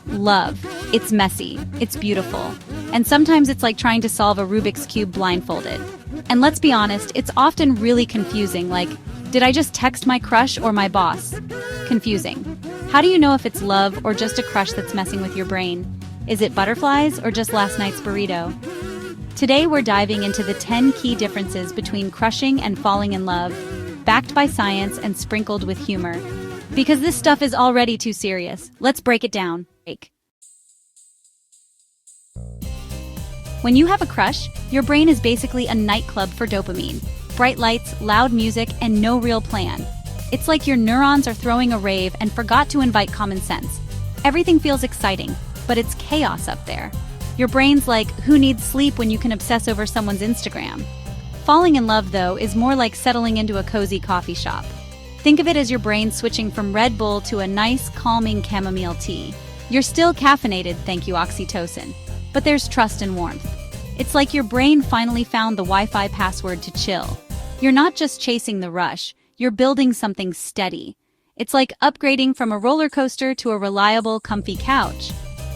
Love. It's messy. It's beautiful. And sometimes it's like trying to solve a Rubik's Cube blindfolded. And let's be honest, it's often really confusing, like, did I just text my crush or my boss? Confusing. How do you know if it's love or just a crush that's messing with your brain? Is it butterflies or just last night's burrito? Today we're diving into the 10 key differences between crushing and falling in love, backed by science and sprinkled with humor. Because this stuff is already too serious. Let's break it down. When you have a crush, your brain is basically a nightclub for dopamine. Bright lights, loud music, and no real plan. It's like your neurons are throwing a rave and forgot to invite common sense. Everything feels exciting, but it's chaos up there. Your brain's like, who needs sleep when you can obsess over someone's Instagram? Falling in love, though, is more like settling into a cozy coffee shop. Think of it as your brain switching from Red Bull to a nice, calming chamomile tea. You're still caffeinated, thank you, oxytocin. But there's trust and warmth. It's like your brain finally found the Wi-Fi password to chill. You're not just chasing the rush, you're building something steady. It's like upgrading from a roller coaster to a reliable, comfy couch.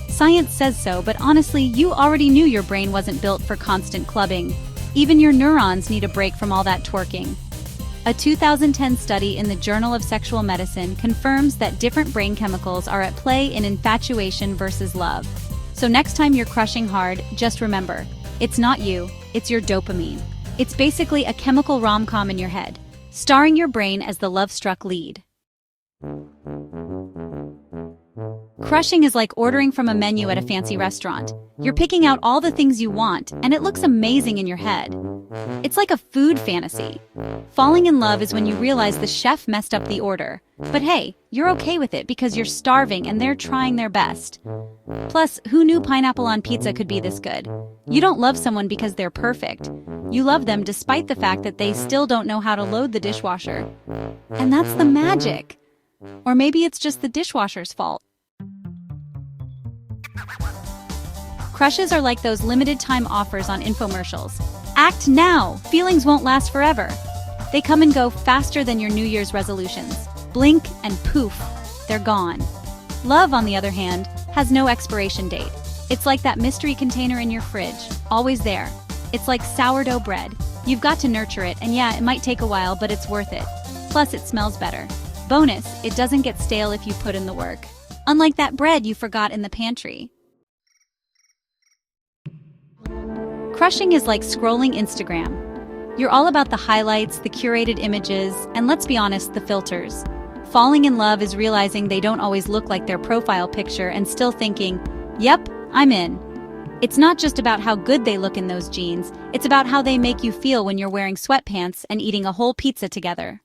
Science says so, but honestly, you already knew your brain wasn't built for constant clubbing. Even your neurons need a break from all that twerking. A 2010 study in the Journal of Sexual Medicine confirms that different brain chemicals are at play in infatuation versus love. So next time you're crushing hard, just remember, it's not you, it's your dopamine. It's basically a chemical rom-com in your head, starring your brain as the love-struck lead. Crushing is like ordering from a menu at a fancy restaurant. You're picking out all the things you want, and it looks amazing in your head. It's like a food fantasy. Falling in love is when you realize the chef messed up the order. But hey, you're okay with it because you're starving and they're trying their best. Plus, who knew pineapple on pizza could be this good? You don't love someone because they're perfect. You love them despite the fact that they still don't know how to load the dishwasher. And that's the magic. Or maybe it's just the dishwasher's fault. Crushes are like those limited-time offers on infomercials. Act now! Feelings won't last forever. They come and go faster than your New Year's resolutions. Blink and poof, they're gone. Love, on the other hand, has no expiration date. It's like that mystery container in your fridge, always there. It's like sourdough bread. You've got to nurture it, and yeah, it might take a while, but it's worth it. Plus, it smells better. Bonus, it doesn't get stale if you put in the work. Unlike that bread you forgot in the pantry. Crushing is like scrolling Instagram. You're all about the highlights, the curated images, and let's be honest, the filters. Falling in love is realizing they don't always look like their profile picture and still thinking, yep, I'm in. It's not just about how good they look in those jeans, it's about how they make you feel when you're wearing sweatpants and eating a whole pizza together.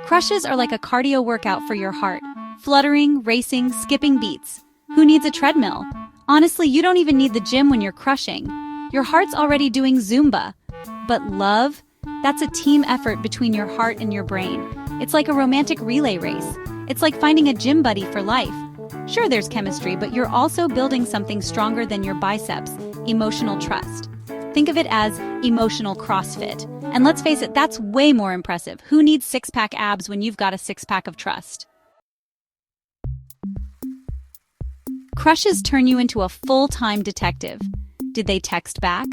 Crushes are like a cardio workout for your heart. Fluttering, racing, skipping beats. Who needs a treadmill? Honestly, you don't even need the gym when you're crushing. Your heart's already doing Zumba. But love? That's a team effort between your heart and your brain. It's like a romantic relay race. It's like finding a gym buddy for life. Sure, there's chemistry, but you're also building something stronger than your biceps, emotional trust. Think of it as emotional CrossFit. And let's face it, that's way more impressive. Who needs six-pack abs when you've got a six-pack of trust? Crushes turn you into a full-time detective. Did they text back?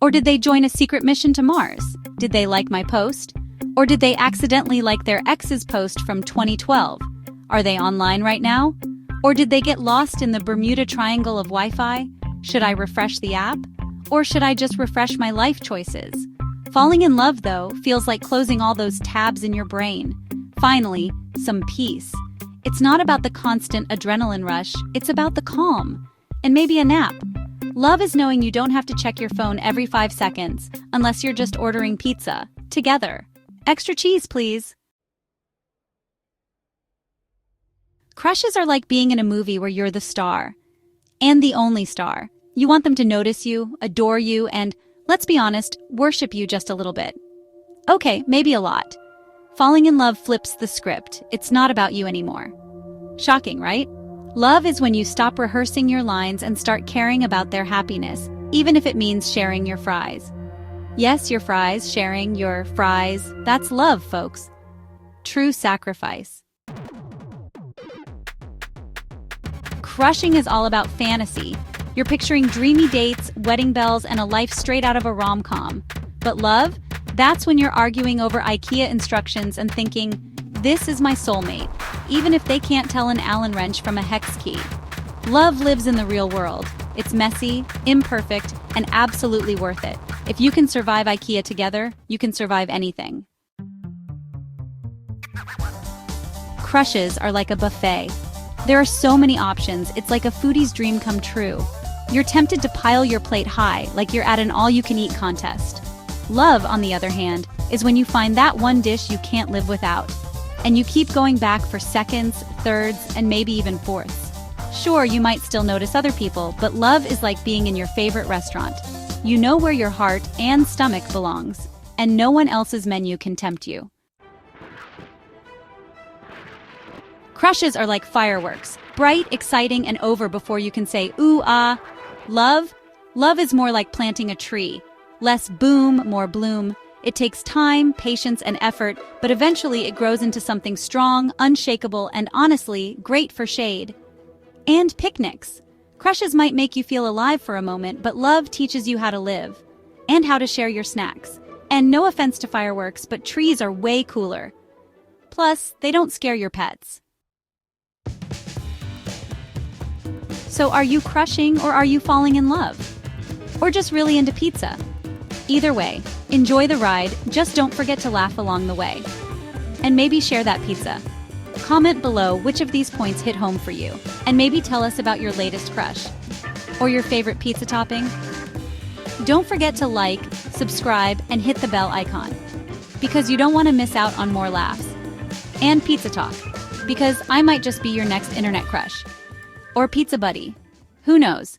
Or did they join a secret mission to Mars? Did they like my post? Or did they accidentally like their ex's post from 2012? Are they online right now? Or did they get lost in the Bermuda Triangle of Wi-Fi? Should I refresh the app? Or should I just refresh my life choices? Falling in love, though, feels like closing all those tabs in your brain. Finally, some peace. It's not about the constant adrenaline rush, it's about the calm. And maybe a nap. Love is knowing you don't have to check your phone every 5 seconds, unless you're just ordering pizza. Together. Extra cheese, please. Crushes are like being in a movie where you're the star. And the only star. You want them to notice you, adore you, and, let's be honest, worship you just a little bit. Okay, maybe a lot. Falling in love flips the script. It's not about you anymore. Shocking, right? Love is when you stop rehearsing your lines and start caring about their happiness, even if it means sharing your fries. Yes, your fries, sharing your fries. That's love, folks. True sacrifice. Crushing is all about fantasy. You're picturing dreamy dates, wedding bells, and a life straight out of a rom-com. But love? That's when you're arguing over IKEA instructions and thinking, this is my soulmate, even if they can't tell an Allen wrench from a hex key. Love lives in the real world. It's messy, imperfect, and absolutely worth it. If you can survive IKEA together, you can survive anything. Crushes are like a buffet. There are so many options, it's like a foodie's dream come true. You're tempted to pile your plate high, like you're at an all-you-can-eat contest. Love, on the other hand, is when you find that one dish you can't live without. And you keep going back for seconds, thirds, and maybe even fourths. Sure, you might still notice other people, but love is like being in your favorite restaurant. You know where your heart and stomach belongs, and no one else's menu can tempt you. Crushes are like fireworks, bright, exciting, and over before you can say, ooh, ah. Love? Love is more like planting a tree. Less boom, more bloom. It takes time, patience, and effort, but eventually it grows into something strong, unshakable, and honestly, great for shade. And picnics. Crushes might make you feel alive for a moment, but love teaches you how to live. And how to share your snacks. And no offense to fireworks, but trees are way cooler. Plus, they don't scare your pets. So are you crushing or are you falling in love? Or just really into pizza? Either way, enjoy the ride, just don't forget to laugh along the way. And maybe share that pizza. Comment below which of these points hit home for you, and maybe tell us about your latest crush. Or your favorite pizza topping? Don't forget to like, subscribe, and hit the bell icon, because you don't want to miss out on more laughs. And pizza talk, because I might just be your next internet crush. Or pizza buddy. Who knows?